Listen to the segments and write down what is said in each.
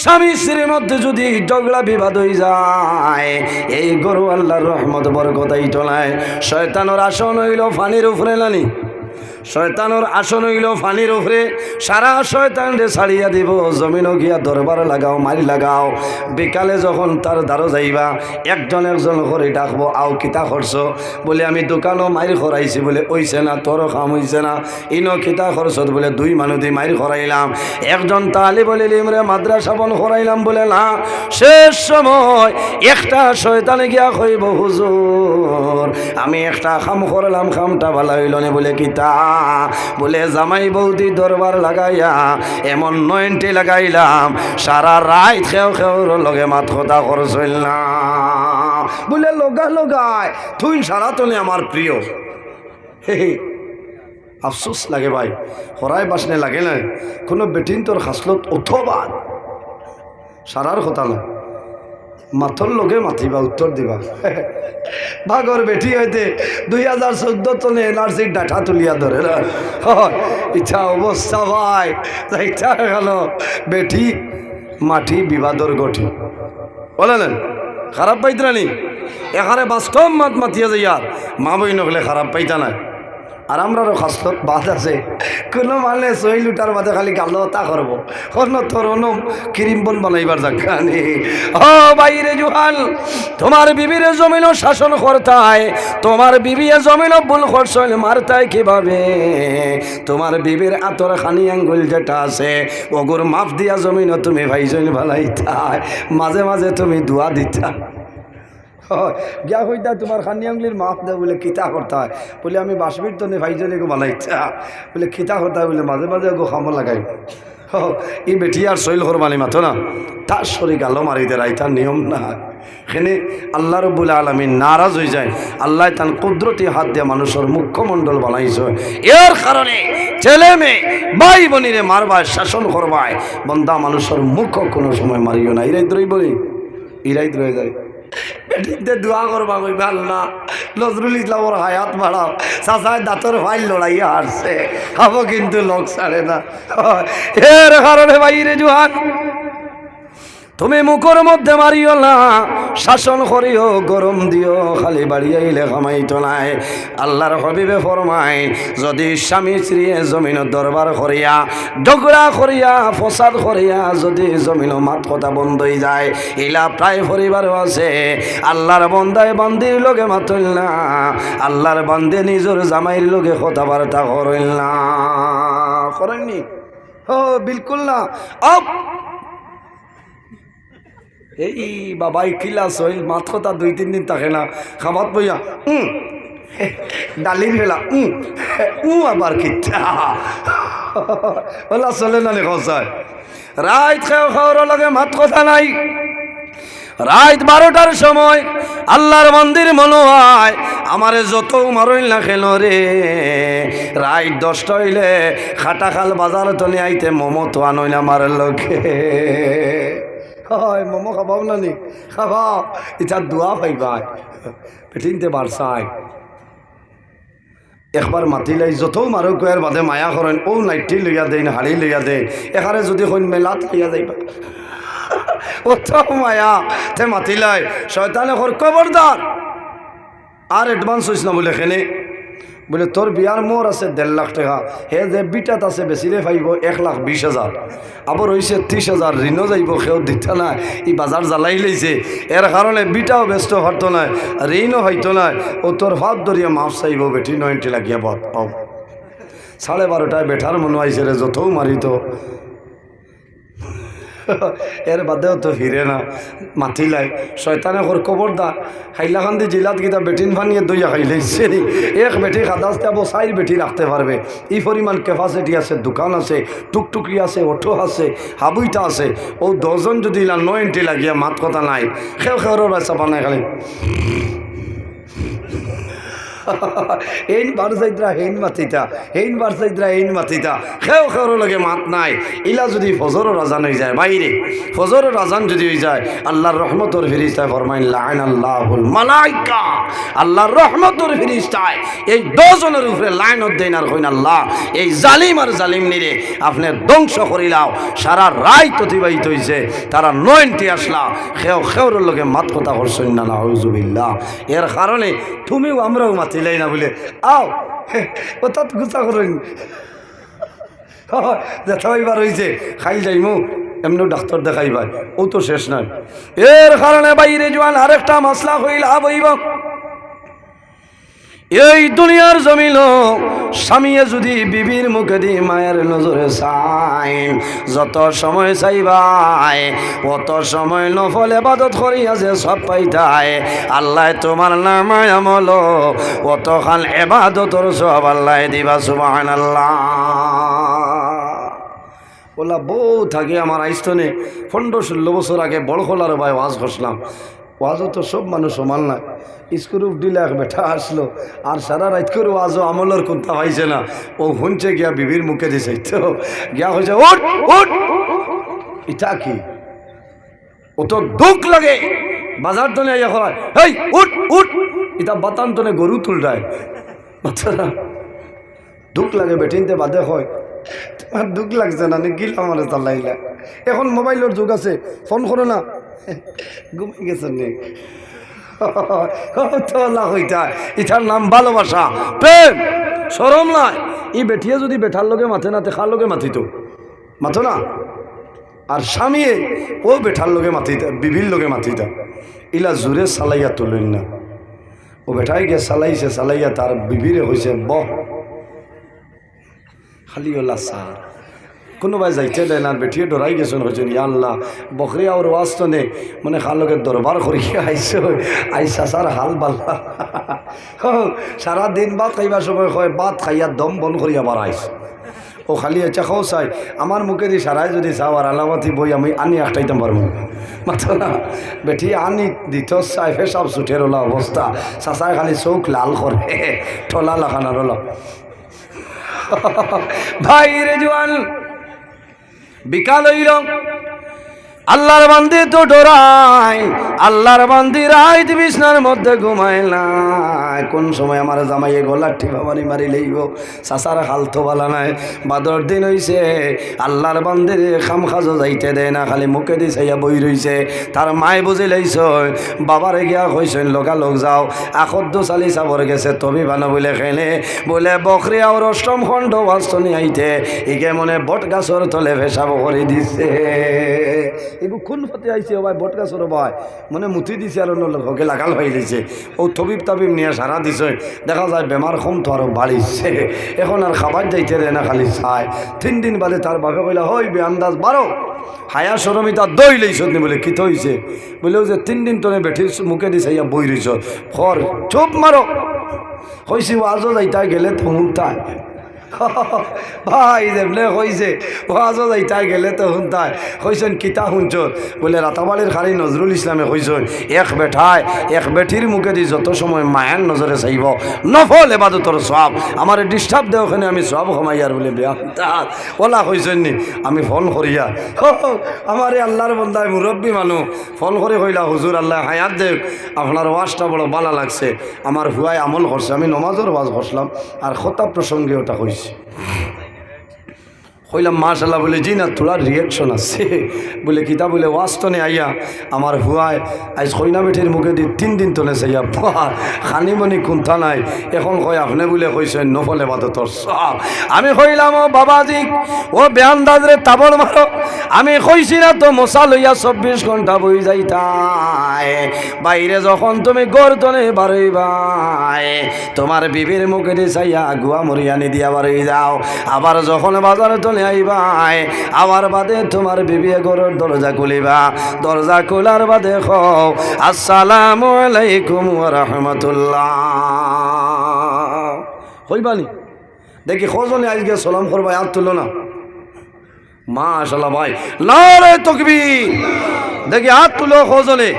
স্বামী স্ত্রীর মধ্যে যদি ঝগড়া বিবাদ হয়ে যায়, এই গরু আল্লাহর রহমত বরকতাই চলায়। শয়তানের আসন হইল ফানির উপরে নানি, শয়তানোর আসন হইল ফানির উপরে। সারা শয়তানরে ছাড়িয়া দিব, জমিনও গিয়া দরবার লাগাও, মারি লাগাও। বিকালে যখন তার দ্বারো যাইবা, একজন একজন করে ডাকবো, আও কিতা খরচ? বলে আমি দোকানও মাইর খরাইছি। বলে ওইছে না, তোরও কাম হইছে না। ইনো কিতা খরচত? বলে দুই মানুষ দিয়ে মাইর খরাইলাম। একজন তালি বলে লিমরে মাদ্রাসা বন খরাইলাম। বলে না। শেষ সময় একটা শয়তানে গিয়া কইব, হুজুর আমি একটা খাম করলাম, খামটা ভালো হইল না। বলে কিতা? বলে জামাই বৌদি দরবার লাগাইয়া এমন 90 লাগাইলাম, সারা রাত খেও খেওর লগে মাত কথা করছিল না। বলে লগা লগায় তুই সারা তলে আমার প্রিয়। হে আফসোস লাগে ভাই, হরাই বাসনে লাগে না। কোনো বেটিন তোর হাসলত অথবা সারার কথা না, মাথর লগে মাতিবা, উত্তর দিবা। ভাগর বেটি হইতে 2014 তনে এনআরসির ডাটা তুলিয়া ধরে না। ইচ্ছা অবস্থা ভাই, ইচ্ছা গেল বেটি মাটি বিবাদর গঠি বলেন। খারাপ পাইতরানি এখানে বাস্তব মাত মাতিয়া যাইয়া মা বই নগলে খারাপ পাইতা না। আর আমরারও খাসলত বাদ আছে, কোনো মানে 6 লিটার বাদে খালি গালো তা করবো, কোনো তোর অনুম ক্রিম বন বানাইবার জানি। ও বাইরে জুহাল, তোমার বিবির জমিনও শাসন করতায়, তোমার বিবি জমিনও ভুল করছিল মারতায় কিভাবে? তোমার বিবির আতর খানি আঙ্গুল যেটা আছে, ওগুর মাফ দিয়া জমিনও তুমি ভাইজন ভালাইতায়, মাঝে মাঝে তুমি দোয়া দিতা। গিয়া কইতা তোমার খানি আঙ্গুলির মাফ দেয়। বলে কিতা করতে হয়? বলে আমি বাসবির তো ভাইজনে গো বানাইতা। বলে কিতা করতে হয়? বলে মাঝে মাঝে গো খামো লাগাই। ই বেটি আর শৈল করবানি মাথো না, তার শরীর গালো মারিতে রাই, তার নিয়ম না। এখানে আল্লাহ রব্বুল আলামিন নারাজ হয়ে যায়। আল্লাহ তার কুদরতি হাত দিয়ে মানুষের মুখ্যমণ্ডল বানাইছে। এর কারণে ছেলে মেয়ে ভাই বোনিরে মারবায়, শাসন করবায়, বন্দা মানুষের মুখ কোনো সময় মারিও না। ইরাই দ্রই বলি, ইরাই দ্রয়ে যায়। বেটিতে দোয়া করবা কইবা, আল্লাহ নজরুল ইসলামর হায়াত বাড়াও। চাচায় দাঁতর ফাইল লড়াইয়া হারছে, খাবো কিন্তু লোক ছাড়ে না। এর কারণে বাইরে জুহান তুমি মুখের মধ্যে মারিও না, শাসন করিও, গরম দিও, খালি বাড়ি আইলে খামাইতো নাই। আল্লাহর হবিবে ফরমাই, যদি স্বামী স্ত্রীয়ে জমিন দরবার করিয়া ঝগড়া করিয়া ফসাদ করিয়া যদি জমিন মাত কথা বন্ধ হয়ে যায়, ইলা প্রায় পরিবারও আছে। আল্লাহর বন্দায় বান্দির লগে মাতইল না, আল্লাহর বান্দে নিজের জামাইয়ের লগে কথাবার্তা করিল না। করেননি? ও বিলকুল না। এই বাবাই কিলাস হইল মাত কথা 2-3 দিন থাকে না, খাবাত বইয়া ডালির ফেলা আবার কিটা ওলা চলে না লেখায়। রাত খেয়ে খাওয়ার লাগে মাত কথা নাই। রাত 12টার সময় আল্লাহর মন্দির মনে হয় আমারে যত মারইল না খেল রে, রাত 10টা হইলে খাটাখাল বাজার তলে আইতে মোমো তো আনই না মারের লোকে। হয় মোমো খাবাও না নি? খাবাও, এটা দোয়া পাইবাই, পেটিনতে বারসাই। একবার মাতিলাই যত মারো কয়ার বাদে মায়া করেন, ও নাইটি লইয়া দেন, হাড়ি লইয়া দেন, এখানে যদি হইন মেলাত লইয়া যাইবা। অত মায়া তে মাতিলাই, শয়তানে ঘর খবরদার আর অ্যাডভান্স হইস না। বলে এখানে বলে তোর বিয়ার মোর আছে 1.5 লাখ টাকা, হে যে বিটাত আছে বেশিরে পাইব 1,20,000, আবার হয়েছে 30,000, ঋণও যাইব, সেও দিতে না, ই বাজার জ্বালাই লইছে। এর কারণে বিটাও ব্যস্ত হতো না, ঋণও হইতো না। ও তোর হাত ধরিয়া মাফ চাইব, বেটি 90 লাগিয়া বাদ পাও। 12:30টায় বেঠার মনে হয়েছে রে, যত মারিত এর বাদেও তো ফিরে না। মাতিলাই শয়তানে ওর খবরদার, হাইলাকান্দি জিলাত গীতা বেটিন ভানিয়ে দইয়া খাইলাইছে নি। এক বেটি খাদাসতে আবো 4 বেটি রাখতে পারবে, এই পরিমাণ ক্যাপাসিটি আছে, দোকান আছে, টুকটুকি আছে, অটো আছে, হাবুইটা আছে। ও 10 জন যদি 90 লাগিয়া মাত কথা নাই, খেও খেওর বাচ্চা বানায় খালি এইন বারসাইদরা হেইন মাতিতা, হেইন বারসাইদরা এইন মাতিতা, খেও খেওর লগে মাত নাই। ইলা যদি ফজরের আজান হয়ে যায় বাইরে, ফজরের আজান যদি হয়ে যায়, আল্লাহর রহমতের ফেরেশতায় ফরমাইন লাআনাল্লাহুল মালাইকা, আল্লাহর রহমতের ফেরেশতায় এই 10 জনের উপরে লাইনত দেন আর কইন আল্লাহ এই জালিম আর জালিম নিরে আপনি ধ্বংস করিলাও। সারা রাত অতিবাহিত হইছে, তারা 90 আসলা, খেও খেওর লগে মাত কথা করছেন না, নাউজুবিল্লাহ। এর কারণে তুমিও আমরাও মাতিলাই না বলে আও ও তত গুছা করেন দেখা এবার হয়েছে খাই যাইমু এমনি ডাক্তার দেখাইবার, ও তো শেষ নাই। এর কারণে বাইরে জোয়ান আরেকটা মাসলা হইল হইব। এই দুনিয়ার জমিল স্বামীয়ে যদি বিবির মুখে দি মায়ের নজরে চাই, যত সময় চাইবাই অত সময় নফল ইবাদত করিয়া যে সব পাইতাই, আল্লাহ তোমার নামায় আমল অত খান ইবাদতর সব আল্লাহ দিবা, সুবহানাল্লাহ। বলা বউ থাকে আমার আইস্তনে 15-16 বছর আগে বড় খোলার ভাই ওয়াজ করলাম। ওয়াজও তো সব মানুষ সমান না, স্ক্রুপ দিলে এক বেটা আসলো আর সারা রাত করে ওয়াজও আমলের কোনটা পাইছে না, ও শুনছে গিয়া বিবির মুখে দিছে তো গিয়া হয়েছে উঠ উঠ, এটা কি ও তো দুঃখ লাগে বাজার টনে ইয়া হয়, হেই উঠ উঠ, এটা বাতান টনে গরু তুলটায় বাচ্চারা দুঃখ লাগে বেটিনতে বাদে হয়। তোমার দুঃখ লাগছে না নাকি আমার চালাইলা? এখন মোবাইলের যুগ আছে, ফোন করো না, ঘুমাই গেছেন নি ইটার নাম ভালোবাসা, প্রেম, শরম নাই। ই বেঠিয়ে যদি বেঠার লোকে মাথে না তেখার লোকে মাথিত মাথো না, আর স্বামীয়ে ও বেঠার লোকে মাথিতা, বিবির লোকে মাথিতা, ইলা জোরে চালাইয়া তুলেন না। ও বেঠাই গিয়ে চালাইছে, চালাইয়া তার বিবিরে হয়েছে বহ খালি ওলা সার, কোনোবাই যাইতে দেয় না, বেঠিয়ে ডরাই গেছেন হয়েছেন ইয়া আল্লাহ বকরিয়া ওর ওয়াস্তনে মানে খালকে দরবার করিয়া আইসে আইসা সার হাল বাল্লা সারাদিন ভাত খাইবার সময় হয় ভাত খাইয়া দম বন করিয়া বাড়াইস। ও খালি আচ্ছা খাও চাই আমার মুখে দিয়ে সারাই যদি চাও আর আলামাতি বই আমি আনি একটাইতাম পারবো মাত্র না, বেঠি আনি দিত চাই ফেসাব চুঠের ওলা অবস্থা, চাচাই খালি চৌক লাল করে ঠলা লাখানার ওলা ভাই রে জোয়ান বিকাল হইল, আল্লাহর বান্দি তো ডরাই, আল্লাহর বান্দি রাইত বিছনার মধ্যে ঘুমায় না। কোন সময় আমার জামাইয়ে গলা টিপা মারি মারি লইব, চাচার হাল তো বালা নাই। বাদর দিন হইছে, আল্লাহর বান্দির খাম খাজো যাইতে দেয় না, খালি মুখে দি চাইয়া বই রইছে। তার মায় বুঝি লাইছ, বাবারে গিয়া কইছেন লগা লগ যাও, আখদ্দ চালি চাবর গেছে তবি বানা বলে খেলে বলে বকরি আর অষ্টম খণ্ড বাস্তনি আইতে ইকে মনে বট গাছর তলে ভেসাব করে দিছে। এগুলো খুন ফাতে আইছে ও ভাই বটকা সরো ভাই মনে মুথি দিছে আর অন্য লোকে লাগাল হয়ে দিছে। ও তবিব তাবিব নিয়ে সারা দিছে, দেখা যায় বেমার কম তো আরো বাড়িছে। এখন আর খাবার যাইতে দেয় না, খালি চায়। 3 দিন বাদে তার বাপে কইলা হই বে আন্দাজ বারো হায়া সরমিতা দই লইছ নি বলে কি হইছে বলে যে 3 দিন তোনে বেঠি মুখে দিছে ইয়া বই রইছ খর চুপ মারো কইছি ওয়াজও যাইতা গেলে তো হুনতায় ভাই যেমনে কইছে ওয়াজও যাইতা গেলে তো হুনতায় কইছেন কিতা শুনছ বলে রাতাবাড়ির খালি নজরুল ইসলামে কইছেন এক বেঠায় এক বেঠির মুখে দি যত সময় মায়ের নজরে চাইব নফল এবাদতর সব আমার ডিস্টার্ব দেওয়া ওখানে আমি সব কমাইয়ার বলে বেয়া ওলা কইছেন নি আমি ফোন করিয়া আমার এই আল্লাহর বন্দায় মুরব্বী মানুষ ফোন করে কইলা হুজুর আল্লাহ হায়াত দেব আপনার ওয়াজটা বড় ভালো লাগছে আমার হুয়ায় আমল করছে আমি নমাজের ওয়াজ করলাম আর খতাব প্রসঙ্গে ওটা কইছি কইলাম মাশাআল্লাহ বলে জি না তোলার রিয়াকশন আছে বলে কিতা বলে ওয়াস্তনে আইয়া আমার হুয়ায় আজ কইনা বেঠির মুখে দি 3 দিন তলে চাইয়া খানিমণি কুন্থা নাই এখন কয় আপনি বলে কইছেন নফল ইবাদতর সব আমি কইলাম ও বাবাজি ও বেআন্দাজরে তাবড় মারো আমি কইছি না তো মশা লইয়া 24 ঘন্টা বই যাইতাই বাইরে যখন তুমি গর্দনে বারইবাই তোমার বিবির মুখে দি চাইয়া গুয়া মরিয়ানি দিয়া বারই যাও আবার যখন বাজারে তলে আইবাই আবার বাদে তোমার বিবি ঘরের দরজা খুলিবা দরজা খোলার বাদে কও আসসালামু আলাইকুম ওয়া রাহমাতুল্লাহ কইবানি দেখি খোঁজনে আজকে সালাম করবা আর তুলো না মাশাআল্লাহ ভাই নারে তাকবীর দেখি হাত তুলো খোঁজনে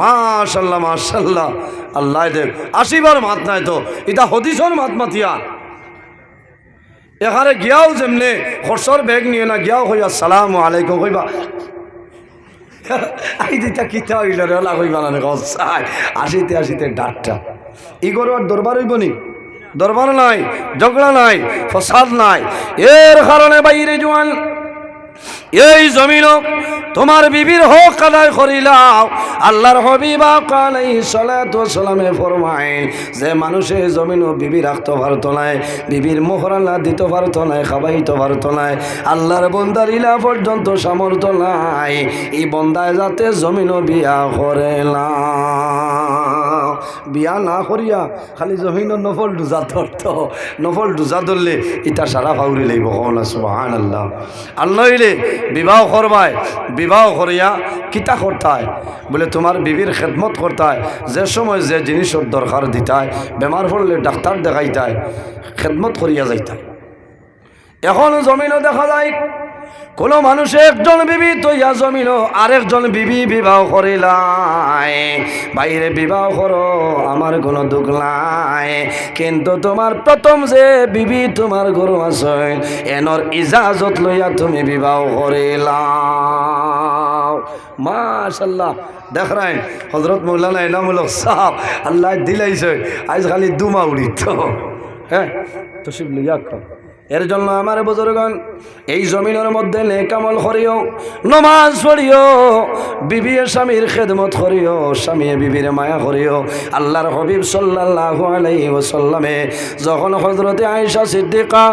মাশাল্লাহ মাশাল্লাহ। আল্লাহ দেখ আসিবার মাত নাই তো এটা হদিসর মাত মাতিয়া এখানে গিয়াও যেমনে খরচর ব্যাগ নিয়ে না গিয়াও হইয়া আসসালামু আলাইকুম কইবা আই দিতা কিতা হইল রে ওলা কইবা না গসাই আসিতে আসিতে ডাটটা ইগর আর দরবার হইব নি দরবার নাই ঝগড়া নাই ফসাদ নাই এর কারণে বাইরে জোয়ান এই জমিন তোমার বিবির হক আদায় করিলাও। আল্লাহর হাবিব আলাইহিস সালাতু ওয়াস সালামে ফরমাইন যে মানুষে জমিন বিবি রাখতে পারতো না, বিবির মোহরানা দিতে পারতো না, খাওয়াইতে পারতো না, আল্লাহর বন্দার ইলা পর্যন্ত সামর্থ্য নাই এই বন্দায় যাতে জমিন বিয়া করে না, বিয়া না করিয়া খালি জমিন নফল ডুজা ধরত, নফল ডুজা ধরলে ইটা সারা ফাউরি লইব না সুবহানাল্লাহ। আল্লাহ বিবাহ করবায় বিবাহ করিয়া কিতা করতায় বলে তোমার বিবির খেদমত করতায়, যে সময় যে জিনিসের দরকার দিতায়, বেমার পড়লে ডাক্তার দেখাইতায়, খেদমত করিয়া যাইতায়। এখন জমিনও দেখা যায় কোনো মানুষে একজন বিবি তৈয়া জমিন আরেকজন বিবি বিবাহ করিলাই, বাইরে বিবাহ করো আমার কোনো দুঃখ নাই, কিন্তু তোমার প্রথম যে বিবি তোমার গরু আছে এনর ইজাজত লইয়া তুমি বিবাহ করিলাও। মাশাল্লাহ দেখ রাই হজরত মৌলানা এনামুলক সাহেব আল্লাহ দিলাইছে আজ খালি দুমা উড়িত হ্যাঁ তো শিব লিয়া এর জন্য আমার বুজুর্গণ এই জমিনের মধ্যে নেক আমল করিও, নামাজ পড়িও, বিবি স্বামীর খেদমত করিও, স্বামী বিবির মায়া করিও। আল্লাহর হাবিব সাল্লাল্লাহু আলাইহি ওয়াসাল্লামে যখন হযরতে আয়েশা সিদ্দিকা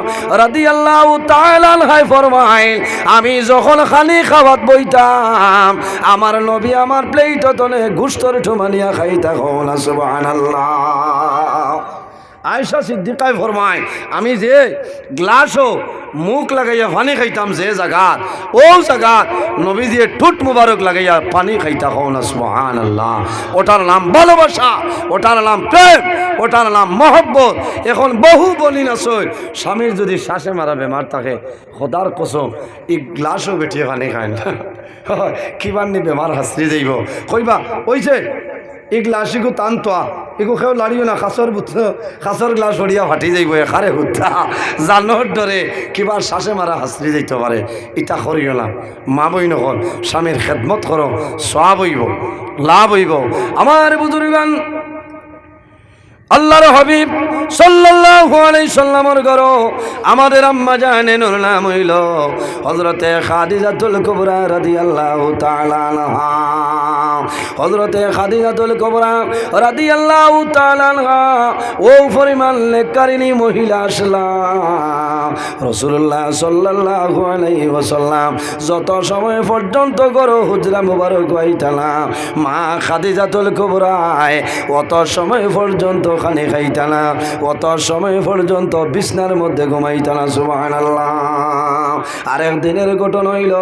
রাদিয়াল্লাহু তাআলা আনহা ফরমাইল আমি যখন খালি খাওয়াত বইতাম আমার নবী আমার প্লেটতনে গোশতর ঠুমানিয়া খাইতা না সুবহানাল্লাহ। আয়েশা সিদ্দিকায় ফরমায় আমি যে গ্লাসও মুখ লাগাইয়া পানি খাইতাম যে জায়গা ও জায়গা নবী দিয়ে ঠুট মুবারক লাগাইয়া পানি খাইতা হও না সুবহানাল্লাহ। ওটার নাম ভালোবাসা, ওটার নাম প্রেম, ওটার নাম মহব্বত। এখন বহু বলি না সই স্বামীর যদি শ্বাসে মারা বেমার থাকে খোদার কসম এই গ্লাসও বেটিয়ে পানি খায় না কিবান্নি বেমার হাসরি যাইব কইবা ওই যে এই গ্লাস ইগু টানতোয়া এগু খেয়েও লাড়িও না খাসর বুথ খাসর গ্লাস হরিয়া ফাটি যাইব এখারে হুদ্ধা জানোর ডরে কিবা শ্বাসে মারা হাসরি যাইতে পারে ইটা করিও না। মা বই নকল স্বামীর খেদমত করো, সওয়াব হইব, লাভ হইব। আমার বুজুর্গান আল্লাহর হাবিব সাল্লাল্লাহু আলাইহি সাল্লামের ঘর আমাদের আম্মা জানের নাম হইল হযরতে খাদিজাতুল কুবরা রাদিয়াল্লাহু তাআলা আনহা। হযরতে খাদিজাতুল কুবরা রাদিয়াল্লাহু তাআলা আনহা ও পরিমাণ নেককারিনী মহিলা আসলাম রাসূলুল্লাহ সাল্লাল্লাহু আলাইহি ওয়াসাল্লাম যত সময় পর্যন্ত ঘর হুজরা মুবারক হইতালা মা খাদিজাতুল কুবরা অত সময় পর্যন্ত খানে খাইতা না, অত সময় পর্যন্ত বিছনার মধ্যে ঘুমাইতা না সুবহানাল্লাহ। আরেক দিনের ঘটনা হইল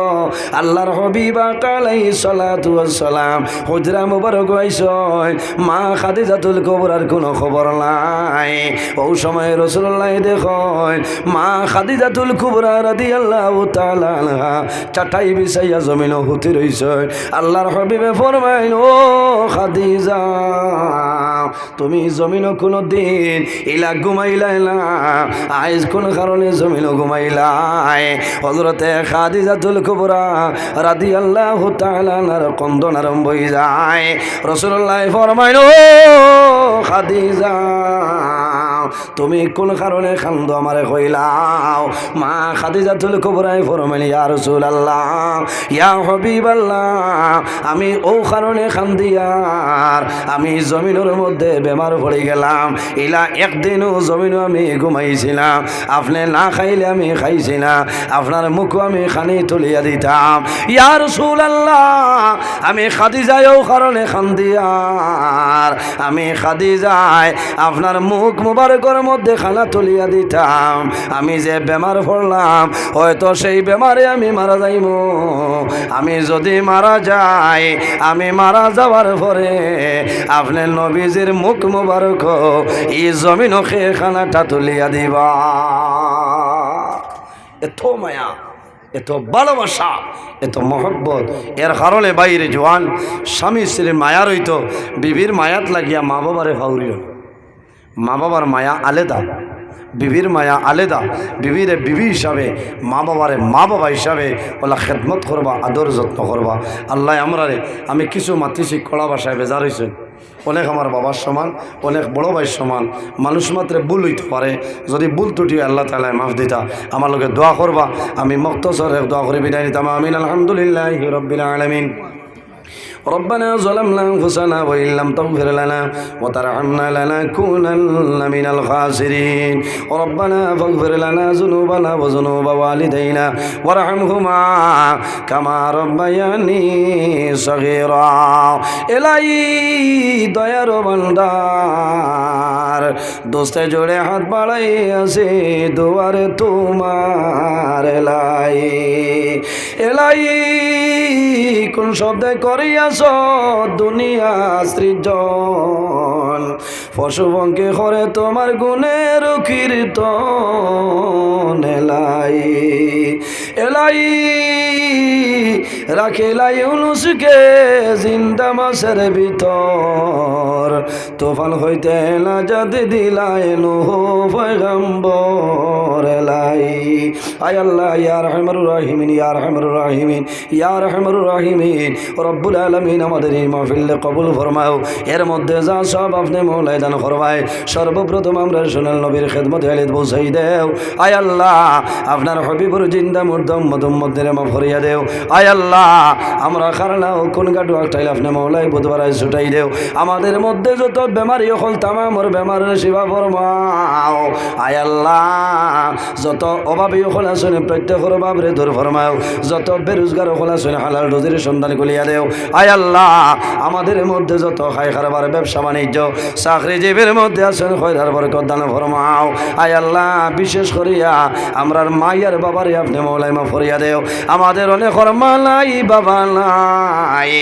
আল্লাহর হাবিব আলাইহিস সালাতু ওয়াস সালাম হুজরা মুবারক হইছেন মা খাদিজাতুল কুবরার কোনো খবর নাই। ওই সময় রাসূলুল্লাহ দেখেন মা খাদিজাতুল কুবরা রাদিয়াল্লাহু তাআলা আনহা চাটাই বিছাইয়া জমিনে হুতি রইছে। আল্লাহর হাবিবে ফরমাইল ও খাদিজা তুমি জমিন কোনো দিন ইলা ঘুমাইলাই না, আজ কোন কারণে জমিন ঘুমাইলাই। হযরতে খাদিজাতুল কুবরা রাদিয়াল্লাহু তাআলা আনহার কন্দন আরম্ভ হয়ে যায়। রাসূলুল্লাহ ফরমাইল ও খাদিজা তুমি কোন কারণে কান্দো আমারে কইলাও। মা খাদিজাতুল কুবরা ফরমাইল ইয়া রাসূলুল্লাহ ইয়া হাবিবাল্লাহ আমি ও কারণে কান্দিয়ার আমি জমিনের মধ্যে বেমার পড়ে গেলাম, ইলা একদিনও জমিনও আমি ঘুমাইছিলাম, আপনি না খাইলে আমি খাইছি না, আপনার মুখও আমি খানি তুলিয়া দিতাম। ইয়া রাসূলুল্লাহ আমি খাদিজাও কারণে খান্দিয়ার আমি খাদিজায় আপনার মুখ মুবারকের মধ্যে খানা তুলিয়া দিতাম, আমি যে বেমার পড়লাম হয়তো সেই বেমারে আমি মারা যাইব। আমি যদি মারা যাই আমি মারা যাওয়ার পরে আপনার নবীজির মুখ মুবারক এই জমিনকে খানাটা তুলিয়া দিবা। এত মায়া এত ভালোবাসা, এত মহব্বত। এর কারণে বাইরে জোয়ান স্বামী স্ত্রীর মায়ার হইতো, বিবির মায়াত লাগিয়া মা বাবারে ফাউরিও। মা বাবার মায়া আলাদা, বিবির মায়া আলাদা। বিবিরে বিবি হিসাবে, মা বাবারে মা বাবা হিসাবে ওলা খেদমত করবা, আদর যত্ন করবা। আল্লাহ আমরারে, আমি কিছু মাতৃশি কড়া ভাষায় বেজার হয়েছে, অনেক আমার বাবার সমান, অনেক বড় ভাইয়ের সমান। মানুষ মাত্রে ভুল হইতে পারে, যদি ভুল ত্রুটি আল্লাহ তাআলা মাফ দিতা। আমার লোকে দোয়া করবা, আমি মুক্তসরে দোয়া করে বিদায় নিতাম। আমিন। আলহামদুলিল্লাহি রাব্বিল আলামিন। ربنا ظلمنا أنفسنا وإن لم تغفر لنا وترحمنا لنكونن من الخاسرين ربنا فاغفر لنا ذنوبنا وذنوب والدينا وارحمهما كما ربياني صغيرا إلهي দয়ার ভান্ডার দোস্তে জোড়ে হাত বাড়াই আছে দুয়ারে তোমার এলাই কোন শব্দে করিয়াছ দুনিয়া সৃজন পশুপঙ্খী করে তোমার গুণের কীর্তন এলাই রাখিলাই ইউনুসকে জিন্দা মাছের ভিতর তুফান হইতে নাজাত দিলাই নূহ পয়গম্বর এলাই আয় আল্লাহ ইয়া রাহমানুর রাহিমিন ইয়া রাহমানুর রাহিমিন ইয়া রাহমানুর রাহিমিন রব্বুল আলামিন আমাদের এই মাহফিল কবুল ফরমাও। এর মধ্যে যা সব আপনি মওলাই দান ফরমায়। সর্বপ্রথম আমরা সোনাল নবীর খেদমত হালিত পৌঁছাই দেও। আয় আল্লাহ আপনার হবিবুর জিন্দা মুর্দম মদুম্মদের মাফ করিয়া দেও। আয় আল্লাহ আমরা খারানাও কোন গাডু একটাইল আপনি মওলাই বুধবার ছুটাই দেও। আমাদের মধ্যে যত বেমারি হল তামামর বেমারের সেবা ফরমাও। আয় আল্লাহ যত অভাবী হল আসনে প্রত্যেকের অভাবরে দূর ফরমাও। যত বেরোজগার হল আসনে হালাল রুজির সন্ধান করিয়া দেও। আয় আল্লাহ আমাদের মধ্যে যত খাই খারবার ব্যবসা বাণিজ্য চাকরিজীবীর মধ্যে আছেন খয়রার বরকত দান ফরমাও। আয় আল্লাহ বিশেষ করিয়া আমরার মাইয়ার বাবারে আপনি মওলাই মাফ করিয়া দেও। আমাদের অনেক মা নাই বাবা নাই,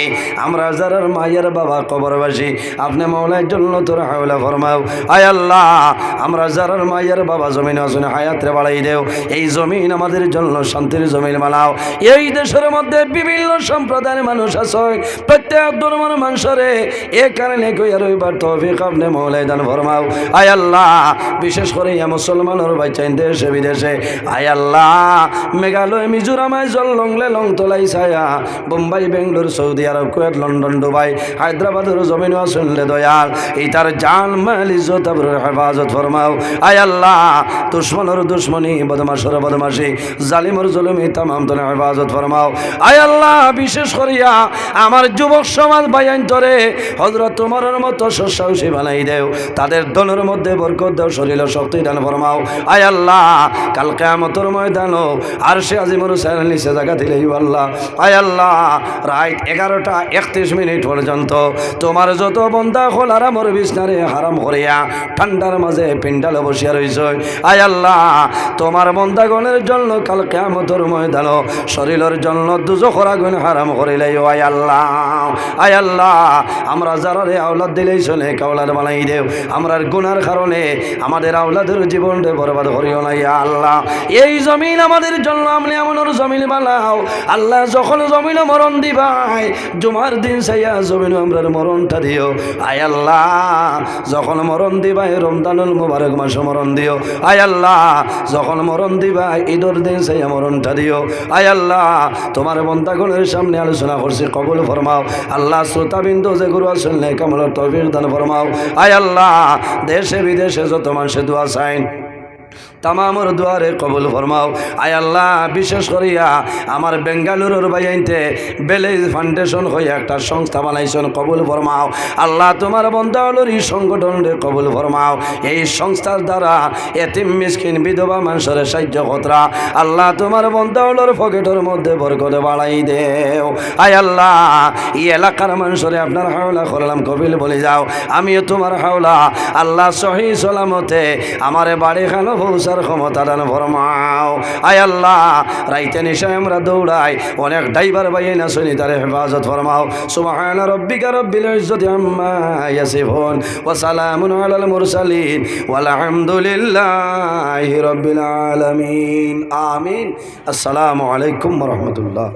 আমরা যারা মাইয়ার বাবা কবরবাসী আপনি মওলার জন্য তোর হাওলা ফরমাও। আয় আল্লাহ আমরা যারা মাইয়ার বাবা জমিন আছেন হায়াতে বাড়াই দেও। এই জমিন আমাদের জন্য শান্তির জমিন বানাও। এই দেশের মধ্যে বিভিন্ন সম্প্রদায়ের মানুষ আছে, প্রত্যেক ধর্মের মানুষরে এ কারণে কইয়া রইবার তৌফিক আপনি মওলাই দান ফরমাও। আয় আল্লাহ বিশেষ করে মুসলমানের বাচ্চাইন দেশে বিদেশে আয় আল্লাহ মেঘালয় মিজোরামায় জল লংলে লং তোলাই ছায়া Bombay Bangalore Saudi Arab Kuwait London Dubai হায়দ্রাবাদের জমিন শুনলে দয়াল এই তার জান মাল ইজ্জত আবরুর হেফাজত ফরমাও। আয় আল্লাহ দুশ্মনের দুশ্মনী বদমাশের বদমাশি জালিমর জুলুমি তামাম তোর হেফাজত ফরমাও। আয় আল্লাহ বিশেষ করিয়া আমার যুবক সমাজ বায়ান্তরে হযরত তোমারের মতো সসাহসী বানাই দেও। তাদের দনের মধ্যে বরকত দাও, শরীর শক্তি দান ফরমাও। আয় আল্লাহ কাল কিয়ামতের ময়দানও আরশে আজিমের ছায়ার নিচে জায়গা দিলেই আল্লাহ। আয় আল্লাহ রাত 11:31 পর্যন্ত তোমার যত বন্দা হল আরামর বিছনারে হারাম করিয়া ঠান্ডার মাঝে পিন্ডালে বসিয়া রইছ। আয় আল্লাহ তোমার বন্দাগণের জন্য কাল কিয়ামতের ময়দানও শরীরের জন্য দুজখের আগুন হারাম করিলাই। আয় আল্লাহ আয় আল্লাহ আমরা যারা রে আওলাদ দিলেই চলে কাওলাদ বানাই দেও। আমরার গুনার কারণে আমাদের আওলাদের জীবনটা বরবাদ করিও না। ইয়া আল্লাহ এই জমিন আমাদের জন্য আপনি এমনর জমিন বানাও। আল্লাহ যখন জমিন মরণ দিবাই জুমার দিন চাইয়া জমিন আমরার মরণটা দিও। আয় আল্লাহ যখন মরণ দিবাই রমজানুল মুবারক মাসে মরণ দিও। আয় আল্লাহ যখন মরণ দিবাই ঈদের দিন চাইয়া মরণটা দিও। আয় আল্লাহ তোমার বন্দাগণের সামনে আলোচনা করছি কবুল ফরমাও। আল্লাহ শ্রোতাবিন্দু যে গুরু আছেন কামলার তৌফিক দান ফরমাও। আয় আল্লাহ দেশে বিদেশে যত মানুষে দোয়া চাইন তামামর দুয়ারে কবুল ফরমাও। আয় আল্লাহ বিশেষ করিয়া আমার বেঙ্গালুরুর বাইনতে বেলেজ ফাউন্ডেশন হয়ে একটা সংস্থা বানাইছেন কবুল ফরমাও। আল্লাহ তোমার বন্দাওয়ালোর এই সংগঠনরে কবুল ফরমাও। এই সংস্থার দ্বারা এতিম মিসকিন বিধবা মানুষের সাহায্য কতরা আল্লাহ তোমার বন্দাওয়ালোর পকেটের মধ্যে বরকত বাড়াই দেও। আয় আল্লাহ এই এলাকার মানুষরে আপনার হাওলা করলাম কবিল বলে যাও। আমিও তোমার হাওলা আল্লাহ সহি সালামতে আমার বাড়ি খানো পৌঁছার ক্ষমতা দান ফরমাও। আয় আল্লাহ, রাইতে নিশায় আমরা দৌড়াই, অনেক ড্রাইভার ভাই না শুনি, তার হেফাজত ফরমাও। সুবহান রাব্বিকা রাব্বিল ইজ্জাতি আম্মা ইয়াসিফুন ওয়া সালামুন আলাল মুরসালিন ওয়াল হামদুলিল্লাহি রাব্বিল আলামিন। আমিন। আসসালামু আলাইকুম ওয়া রাহমাতুল্লাহ।